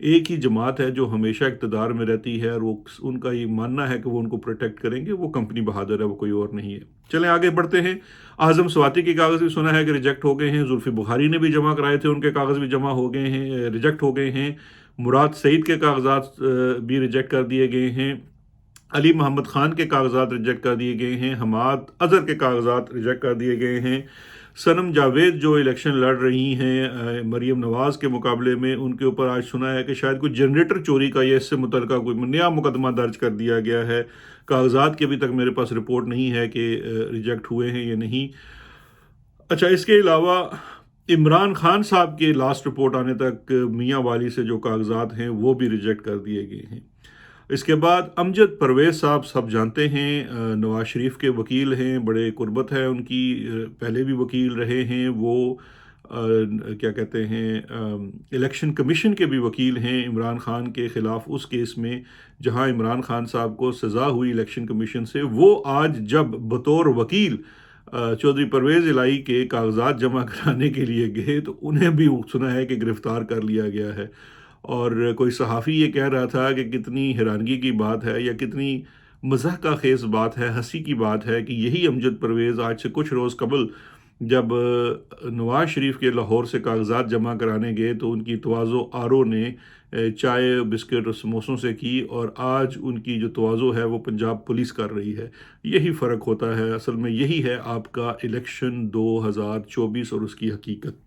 ایک ہی جماعت ہے جو ہمیشہ اقتدار میں رہتی ہے، اور وہ ان کا یہ ماننا ہے کہ وہ ان کو پروٹیکٹ کریں گے، وہ کمپنی بہادر ہے، وہ کوئی اور نہیں ہے۔ چلیں آگے بڑھتے ہیں۔ اعظم سواتی کے کاغذ بھی سنا ہے کہ ریجیکٹ ہو گئے ہیں، زلفی بخاری نے بھی جمع کرائے تھے، ان کے کاغذ بھی جمع ہو گئے ہیں، ریجیکٹ ہو گئے ہیں۔ مراد سعید کے کاغذات بھی ریجیکٹ کر دیے گئے ہیں، علی محمد خان کے کاغذات ریجیکٹ کر دیے گئے ہیں، حماد اظہر کے کاغذات ریجیکٹ کر دیے گئے ہیں۔ صنم جاوید جو الیکشن لڑ رہی ہیں مریم نواز کے مقابلے میں، ان کے اوپر آج سنا ہے کہ شاید کوئی جنریٹر چوری کا یا اس سے متعلقہ کوئی نیا مقدمہ درج کر دیا گیا ہے۔ کاغذات کی ابھی تک میرے پاس رپورٹ نہیں ہے کہ ریجیکٹ ہوئے ہیں یا نہیں۔ اچھا، اس کے علاوہ عمران خان صاحب کے لاسٹ رپورٹ آنے تک میاں والی سے جو کاغذات ہیں وہ بھی ریجیکٹ کر دیے گئے ہیں۔ اس کے بعد امجد پرویز صاحب سب جانتے ہیں، نواز شریف کے وکیل ہیں، بڑے قربت ہے ان کی، پہلے بھی وکیل رہے ہیں وہ، کیا کہتے ہیں، الیکشن کمیشن کے بھی وکیل ہیں عمران خان کے خلاف اس کیس میں جہاں عمران خان صاحب کو سزا ہوئی الیکشن کمیشن سے۔ وہ آج جب بطور وکیل چودھری پرویز الہی کے کاغذات جمع کرانے کے لیے گئے تو انہیں بھی سنا ہے کہ گرفتار کر لیا گیا ہے، اور کوئی صحافی یہ کہہ رہا تھا کہ کتنی حیرانگی کی بات ہے یا کتنی مزاح کا خیز بات ہے، ہنسی کی بات ہے کہ یہی امجد پرویز آج سے کچھ روز قبل جب نواز شریف کے لاہور سے کاغذات جمع کرانے گئے تو ان کی تواضع آرو نے چائے بسکٹ اور سموسوں سے کی، اور آج ان کی جو تواضع ہے وہ پنجاب پولیس کر رہی ہے۔ یہی فرق ہوتا ہے، اصل میں یہی ہے آپ کا الیکشن 2024 اور اس کی حقیقت۔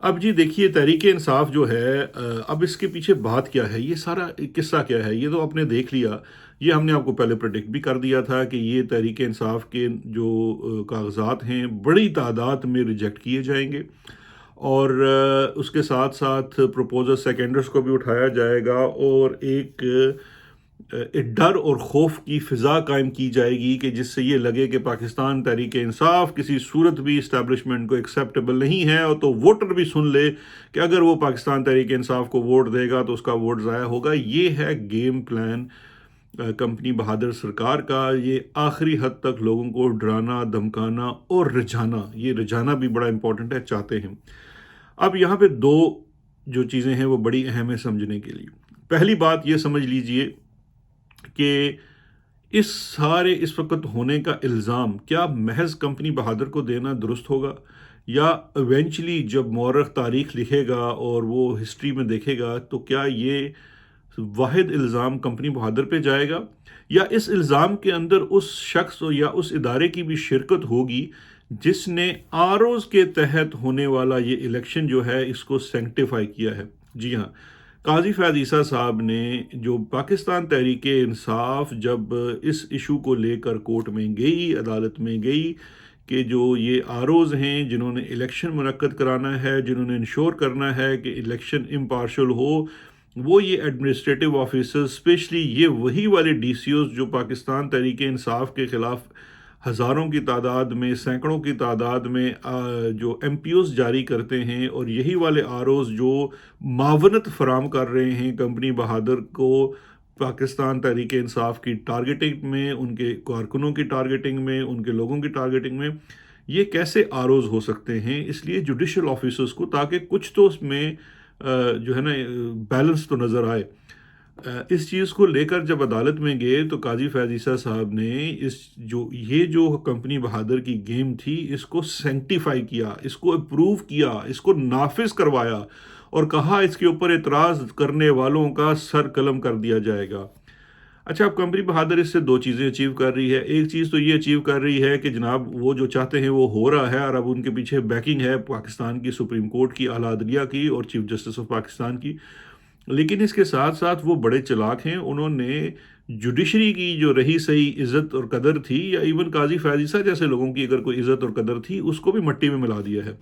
اب جی دیکھیے، تحریک انصاف جو ہے، اب اس کے پیچھے بات کیا ہے، یہ سارا قصہ کیا ہے، یہ تو آپ نے دیکھ لیا۔ یہ ہم نے آپ کو پہلے پریڈکٹ بھی کر دیا تھا کہ یہ تحریک انصاف کے جو کاغذات ہیں بڑی تعداد میں ریجیکٹ کیے جائیں گے، اور اس کے ساتھ ساتھ پروپوزر سیکنڈرز کو بھی اٹھایا جائے گا، اور ایک ڈر اور خوف کی فضا قائم کی جائے گی کہ جس سے یہ لگے کہ پاکستان تحریک انصاف کسی صورت بھی اسٹیبلشمنٹ کو ایکسیپٹیبل نہیں ہے، اور تو ووٹر بھی سن لے کہ اگر وہ پاکستان تحریک انصاف کو ووٹ دے گا تو اس کا ووٹ ضائع ہوگا۔ یہ ہے گیم پلان کمپنی بہادر سرکار کا، یہ آخری حد تک لوگوں کو ڈرانا، دھمکانا اور رجھانا، یہ رجھانا بھی بڑا امپورٹنٹ ہے، چاہتے ہیں۔ اب یہاں پہ دو جو چیزیں ہیں وہ بڑی اہم ہیں سمجھنے کے لیے۔ پہلی بات یہ سمجھ لیجئے کہ اس وقت ہونے کا الزام کیا محض کمپنی بہادر کو دینا درست ہوگا، یا ایونچولی جب مورخ تاریخ لکھے گا اور وہ ہسٹری میں دیکھے گا تو کیا یہ واحد الزام کمپنی بہادر پہ جائے گا، یا اس الزام کے اندر اس شخص یا اس ادارے کی بھی شرکت ہوگی جس نے آروز کے تحت ہونے والا یہ الیکشن جو ہے اس کو سینکٹیفائی کیا ہے۔ جی ہاں، قاضی فیاض عیسیٰ صاحب نے جو پاکستان تحریک انصاف جب اس ایشو کو لے کر کورٹ میں گئی، عدالت میں گئی کہ جو یہ آروز ہیں جنہوں نے الیکشن منعقد کرانا ہے، جنہوں نے انشور کرنا ہے کہ الیکشن امپارشل ہو، وہ یہ ایڈمنسٹریٹو آفیسر، اسپیشلی یہ وہی والے ڈی سی اوز جو پاکستان تحریک انصاف کے خلاف ہزاروں کی تعداد میں، سینکڑوں کی تعداد میں جو ایم پی اوز جاری کرتے ہیں، اور یہی والے آر اوز جو معاونت فراہم کر رہے ہیں کمپنی بہادر کو پاکستان تحریک انصاف کی ٹارگیٹنگ میں، ان کے کارکنوں کی ٹارگیٹنگ میں، ان کے لوگوں کی ٹارگیٹنگ میں، یہ کیسے آر اوز ہو سکتے ہیں؟ اس لیے جوڈیشل آفیسرز کو، تاکہ کچھ تو اس میں جو ہے نا بیلنس تو نظر آئے، اس چیز کو لے کر جب عدالت میں گئے تو قاضی فیاض عیسیٰ صاحب نے یہ جو کمپنی بہادر کی گیم تھی اس کو سینکٹیفائی کیا، اس کو اپروو کیا، اس کو نافذ کروایا، اور کہا اس کے اوپر اعتراض کرنے والوں کا سر قلم کر دیا جائے گا۔ اچھا، اب کمپنی بہادر اس سے دو چیزیں اچیو کر رہی ہے۔ ایک چیز تو یہ اچیو کر رہی ہے کہ جناب وہ جو چاہتے ہیں وہ ہو رہا ہے، اور اب ان کے پیچھے بیکنگ ہے پاکستان کی سپریم کورٹ کی، اعلیٰ عدلیہ کی، اور چیف جسٹس آف پاکستان کی۔ لیکن اس کے ساتھ ساتھ وہ بڑے چلاک ہیں، انہوں نے جوڈیشری کی جو رہی صحیح عزت اور قدر تھی، یا ایون قاضی فیاض عیسیٰ جیسے لوگوں کی اگر کوئی عزت اور قدر تھی، اس کو بھی مٹی میں ملا دیا ہے۔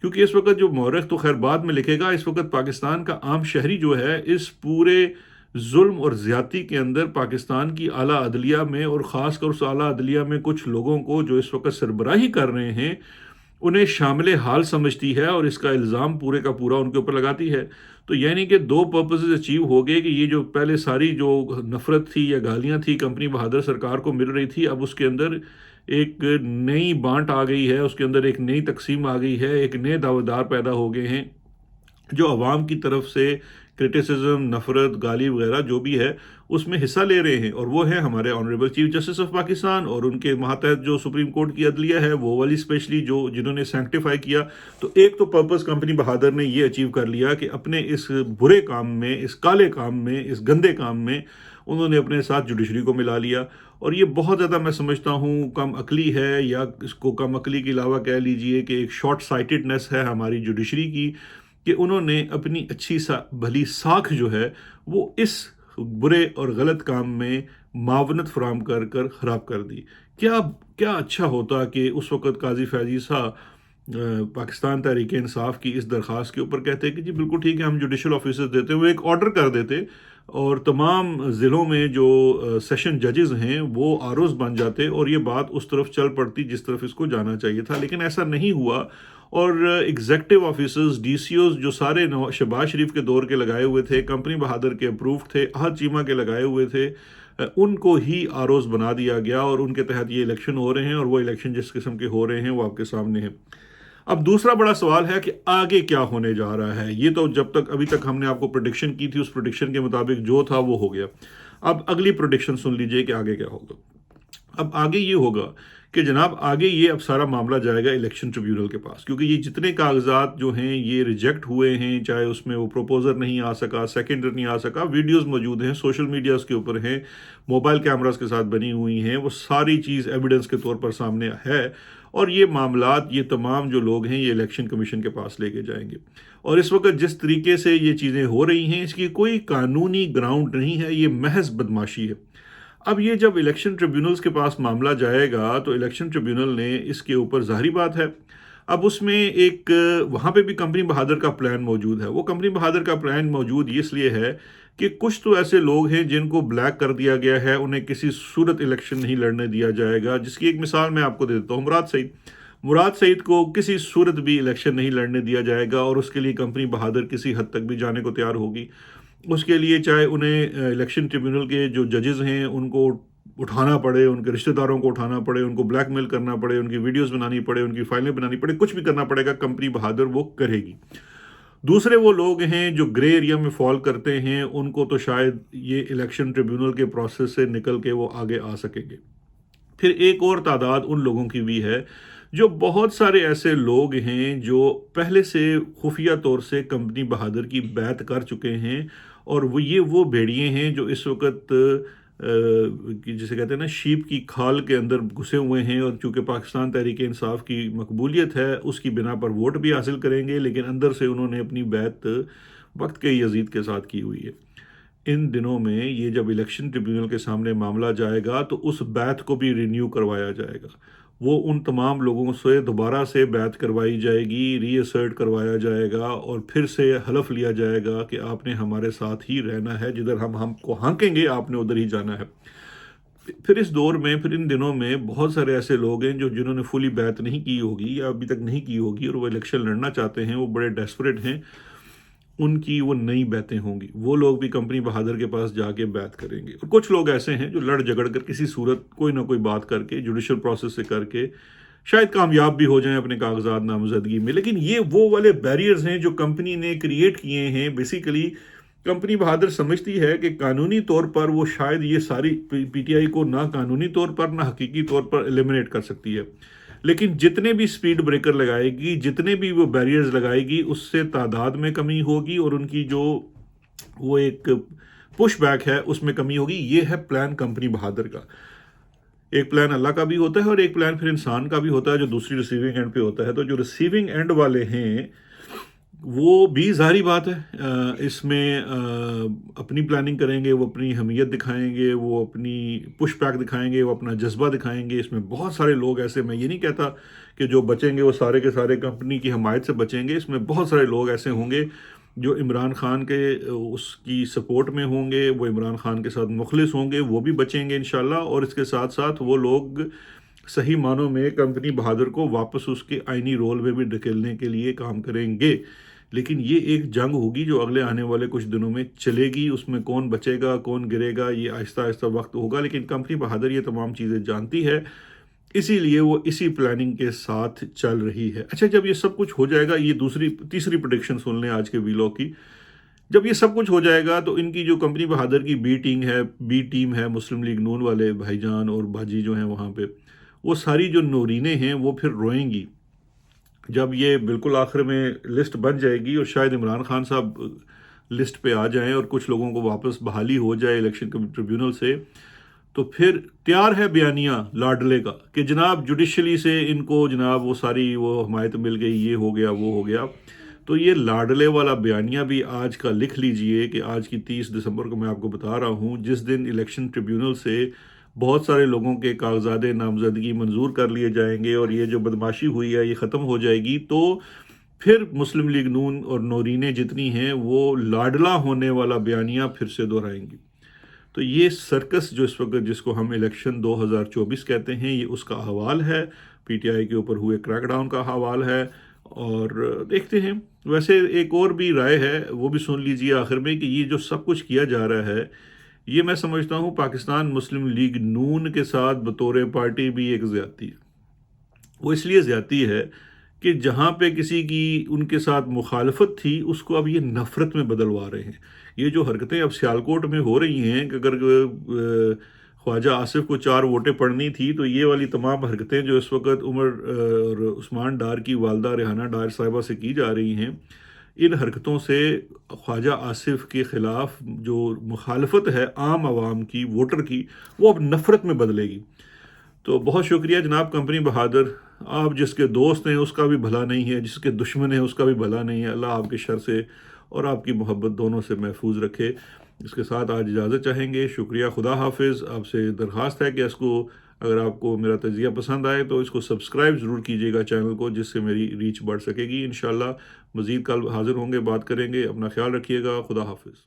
کیونکہ اس وقت جو مورخ تو خیر بعد میں لکھے گا، اس وقت پاکستان کا عام شہری جو ہے اس پورے ظلم اور زیادتی کے اندر پاکستان کی اعلیٰ عدلیہ میں، اور خاص کر اس اعلیٰ عدلیہ میں کچھ لوگوں کو جو اس وقت سربراہی کر رہے ہیں، انہیں شامل حال سمجھتی ہے، اور اس کا الزام پورے کا پورا ان کے اوپر لگاتی ہے۔ تو یعنی کہ دو پرپسز اچیو ہو گئے کہ یہ جو پہلے ساری جو نفرت تھی یا گالیاں تھی کمپنی بہادر سرکار کو مل رہی تھی، اب اس کے اندر ایک نئی بانٹ آ گئی ہے، اس کے اندر ایک نئی تقسیم آ گئی ہے، ایک نئے دعویدار پیدا ہو گئے ہیں، جو عوام کی طرف سے کرٹیسزم، نفرت، گالی وغیرہ جو بھی ہے اس میں حصہ لے رہے ہیں، اور وہ ہیں ہمارے honourable chief justice of Pakistan اور ان کے ماتحت جو سپریم کورٹ کی عدلیہ ہے، وہ والی اسپیشلی جنہوں نے سینکٹیفائی کیا۔ تو ایک تو پرپس کمپنی بہادر نے یہ اچیو کر لیا کہ اپنے اس برے کام میں، اس کالے کام میں، اس گندے کام میں انہوں نے اپنے ساتھ جوڈیشری کو ملا لیا، اور یہ بہت زیادہ میں سمجھتا ہوں کم عقلی ہے، یا اس کو کم عقلی کے علاوہ کہہ لیجئے کہ ایک شارٹ سائٹڈنس ہے ہماری جوڈیشری کی، کہ انہوں نے اپنی اچھی بھلی ساکھ جو ہے وہ اس برے اور غلط کام میں معاونت فراہم کر کر خراب کر دی۔ کیا اچھا ہوتا کہ اس وقت قاضی فیضی پاکستان تحریک انصاف کی اس درخواست کے اوپر کہتے کہ جی بالکل ٹھیک ہے، ہم جوڈیشل آفیسرز دیتے ہوئے ایک آرڈر کر دیتے، اور تمام ضلعوں میں جو سیشن ججز ہیں وہ آروز بن جاتے، اور یہ بات اس طرف چل پڑتی جس طرف اس کو جانا چاہیے تھا، لیکن ایسا نہیں ہوا۔ اور executive officers, D C Os جو سارے شہباز شریف کے دور کے لگائے ہوئے تھے، کمپنی بہادر کے اپروفڈ تھے، احد چیمہ کے لگائے ہوئے تھے، ان کو ہی آروز بنا دیا گیا، اور ان کے تحت یہ الیکشن ہو رہے ہیں، اور وہ الیکشن جس قسم کے ہو رہے ہیں وہ آپ کے سامنے ہیں۔ اب دوسرا بڑا سوال ہے کہ آگے کیا ہونے جا رہا ہے۔ یہ تو جب تک ابھی تک ہم نے آپ کو پریڈکشن کی تھی، اس پریڈکشن کے مطابق جو تھا وہ ہو گیا۔ اب اگلی پریڈکشن سن لیجئے کہ آگے کیا ہوگا۔ اب آگے یہ ہوگا کہ جناب آگے یہ اب سارا معاملہ جائے گا الیکشن ٹریبیونل کے پاس، کیونکہ یہ جتنے کاغذات جو ہیں یہ ریجیکٹ ہوئے ہیں، چاہے اس میں وہ پروپوزر نہیں آ سکا، سیکنڈر نہیں آ سکا، ویڈیوز موجود ہیں، سوشل میڈیا اس کے اوپر ہیں، موبائل کیمراز کے ساتھ بنی ہوئی ہیں، وہ ساری چیز ایویڈنس کے طور پر سامنے ہے، اور یہ معاملات یہ تمام جو لوگ ہیں یہ الیکشن کمیشن کے پاس لے کے جائیں گے۔ اور اس وقت جس طریقے سے یہ چیزیں ہو رہی ہیں اس کی کوئی قانونی گراؤنڈ نہیں ہے، یہ محض بدماشی ہے۔ اب یہ جب الیکشن ٹریبیونلز کے پاس معاملہ جائے گا تو الیکشن ٹریبیونل نے اس کے اوپر ظاہری بات ہے، اب اس میں ایک وہاں پہ بھی کمپنی بہادر کا پلان موجود ہے۔ وہ کمپنی بہادر کا پلان موجود اس لیے ہے کہ کچھ تو ایسے لوگ ہیں جن کو بلیک کر دیا گیا ہے، انہیں کسی صورت الیکشن نہیں لڑنے دیا جائے گا، جس کی ایک مثال میں آپ کو دے دیتا ہوں، مراد سعید کو کسی صورت بھی الیکشن نہیں لڑنے دیا جائے گا، اور اس کے لیے کمپنی بہادر کسی حد تک بھی جانے کو تیار ہوگی۔ اس کے لیے چاہے انہیں الیکشن ٹریبیونل کے جو ججز ہیں ان کو اٹھانا پڑے، ان کے رشتہ داروں کو اٹھانا پڑے، ان کو بلیک میل کرنا پڑے، ان کی ویڈیوز بنانی پڑے، ان کی فائلیں بنانی پڑے، کچھ بھی کرنا پڑے گا، کمپنی بہادر وہ کرے گی۔ دوسرے وہ لوگ ہیں جو گرے ایریا میں فال کرتے ہیں، ان کو تو شاید یہ الیکشن ٹریبیونل کے پروسیس سے نکل کے وہ آگے آ سکیں گے۔ پھر ایک اور تعداد ان لوگوں کی بھی ہے جو بہت سارے ایسے لوگ ہیں جو پہلے سے خفیہ طور سے کمپنی بہادر کی بیعت کر چکے ہیں، اور وہ بھیڑیے ہیں جو اس وقت جسے کہتے ہیں نا شیپ کی کھال کے اندر گھسے ہوئے ہیں، اور چونکہ پاکستان تحریک انصاف کی مقبولیت ہے اس کی بنا پر ووٹ بھی حاصل کریں گے، لیکن اندر سے انہوں نے اپنی بیعت وقت کے یزید کے ساتھ کی ہوئی ہے۔ ان دنوں میں یہ جب الیکشن ٹریبیونل کے سامنے معاملہ جائے گا تو اس بیعت کو بھی رینیو کروایا جائے گا، وہ ان تمام لوگوں سے دوبارہ سے بیعت کروائی جائے گی، ری اسرٹ کروایا جائے گا، اور پھر سے حلف لیا جائے گا کہ آپ نے ہمارے ساتھ ہی رہنا ہے، جدھر ہم کو ہانکیں گے آپ نے ادھر ہی جانا ہے۔ پھر اس دور میں، پھر ان دنوں میں بہت سارے ایسے لوگ ہیں جنہوں نے فلی بیعت نہیں کی ہوگی یا ابھی تک نہیں کی ہوگی، اور وہ الیکشن لڑنا چاہتے ہیں، وہ بڑے ڈیسپریٹ ہیں، ان کی وہ نئی بیعتیں ہوں گی، وہ لوگ بھی کمپنی بہادر کے پاس جا کے بیعت کریں گے۔ اور کچھ لوگ ایسے ہیں جو لڑ جھگڑ کر کسی صورت کوئی نہ کوئی بات کر کے جوڈیشل پروسیس سے کر کے شاید کامیاب بھی ہو جائیں اپنے کاغذات نامزدگی میں، لیکن یہ وہ والے بیریئرز ہیں جو کمپنی نے کریٹ کیے ہیں۔ بیسیکلی کمپنی بہادر سمجھتی ہے کہ قانونی طور پر وہ شاید یہ ساری پی ٹی آئی کو نہ قانونی طور پر نہ حقیقی طور پر ایلیمنیٹ کر سکتی ہے، لیکن جتنے بھی سپیڈ بریکر لگائے گی، جتنے بھی وہ بیریئرز لگائے گی، اس سے تعداد میں کمی ہوگی، اور ان کی جو وہ ایک پش بیک ہے اس میں کمی ہوگی۔ یہ ہے پلان کمپنی بہادر کا۔ ایک پلان اللہ کا بھی ہوتا ہے، اور ایک پلان پھر انسان کا بھی ہوتا ہے جو دوسری ریسیونگ اینڈ پہ ہوتا ہے۔ تو جو ریسیونگ اینڈ والے ہیں وہ بھی ظاہری بات ہے اس میں اپنی پلاننگ کریں گے، وہ اپنی حمیت دکھائیں گے، وہ اپنی پش بیک دکھائیں گے، وہ اپنا جذبہ دکھائیں گے۔ اس میں بہت سارے لوگ ایسے، میں یہ نہیں کہتا کہ جو بچیں گے وہ سارے کے سارے کمپنی کی حمایت سے بچیں گے، اس میں بہت سارے لوگ ایسے ہوں گے جو عمران خان کے اس کی سپورٹ میں ہوں گے، وہ عمران خان کے ساتھ مخلص ہوں گے، وہ بھی بچیں گے انشاءاللہ، اور اس کے ساتھ ساتھ وہ لوگ صحیح معنوں میں کمپنی بہادر کو واپس اس کے آئینی رول میں بھی ڈھکیلنے کے لیے کام کریں گے۔ لیکن یہ ایک جنگ ہوگی جو اگلے آنے والے کچھ دنوں میں چلے گی، اس میں کون بچے گا کون گرے گا یہ آہستہ آہستہ وقت ہوگا، لیکن کمپنی بہادر یہ تمام چیزیں جانتی ہے۔ اسی لیے وہ اسی پلاننگ کے ساتھ چل رہی ہے۔ اچھا، جب یہ سب کچھ ہو جائے گا، یہ تیسری پریڈکشن سن لیں آج کے ویلاگ کی، جب یہ سب کچھ ہو جائے گا تو ان کی جو کمپنی بہادر کی بی ٹیم ہے، مسلم لیگ نون والے بھائی جان اور باجی جو ہیں وہاں پہ، وہ ساری جو نورینیں ہیں وہ پھر روئیں گی جب یہ بالکل آخر میں لسٹ بن جائے گی، اور شاید عمران خان صاحب لسٹ پہ آ جائیں اور کچھ لوگوں کو واپس بحالی ہو جائے الیکشن ٹریبیونل سے، تو پھر تیار ہے بیانیہ لاڈلے کا کہ جناب جوڈیشلی سے ان کو جناب وہ ساری وہ حمایت مل گئی، یہ ہو گیا وہ ہو گیا۔ تو یہ لاڈلے والا بیانیہ بھی آج کا لکھ لیجئے کہ آج کی 30 دسمبر کو میں آپ کو بتا رہا ہوں، جس دن الیکشن ٹریبیونل سے بہت سارے لوگوں کے کاغذات نامزدگی منظور کر لیے جائیں گے اور یہ جو بدماشی ہوئی ہے یہ ختم ہو جائے گی، تو پھر مسلم لیگ نون اور نورینیں جتنی ہیں وہ لاڈلا ہونے والا بیانیہ پھر سے دہرائیں گی۔ تو یہ سرکس جو اس وقت جس کو ہم الیکشن 2024 کہتے ہیں، یہ اس کا حوال ہے، پی ٹی آئی کے اوپر ہوئے کریک ڈاؤن کا حوال ہے، اور دیکھتے ہیں۔ ویسے ایک اور بھی رائے ہے، وہ بھی سن لیجیے آخر میں، کہ یہ جو سب کچھ کیا جا رہا ہے، یہ میں سمجھتا ہوں پاکستان مسلم لیگ نون کے ساتھ بطور پارٹی بھی ایک زیادتی ہے۔ وہ اس لیے زیادتی ہے کہ جہاں پہ کسی کی ان کے ساتھ مخالفت تھی، اس کو اب یہ نفرت میں بدلوا رہے ہیں۔ یہ جو حرکتیں اب سیالکوٹ میں ہو رہی ہیں کہ اگر خواجہ آصف کو 4 ووٹیں پڑنی تھی، تو یہ والی تمام حرکتیں جو اس وقت عمر اور عثمان ڈار کی والدہ ریحانہ ڈار صاحبہ سے کی جا رہی ہیں، ان حرکتوں سے خواجہ آصف کے خلاف جو مخالفت ہے عام عوام کی، ووٹر کی، وہ اب نفرت میں بدلے گی۔ تو بہت شکریہ جناب کمپنی بہادر، آپ جس کے دوست ہیں اس کا بھی بھلا نہیں ہے، جس کے دشمن ہیں اس کا بھی بھلا نہیں ہے۔ اللہ آپ کے شر سے اور آپ کی محبت دونوں سے محفوظ رکھے۔ اس کے ساتھ آج اجازت چاہیں گے، شکریہ، خدا حافظ۔ آپ سے درخواست ہے کہ اس کو، اگر آپ کو میرا تجزیہ پسند آئے تو اس کو سبسکرائب ضرور کیجیے گا چینل کو، جس سے میری ریچ بڑھ سکے گی۔ انشاءاللہ مزید کل حاضر ہوں گے، بات کریں گے۔ اپنا خیال رکھیے گا، خدا حافظ۔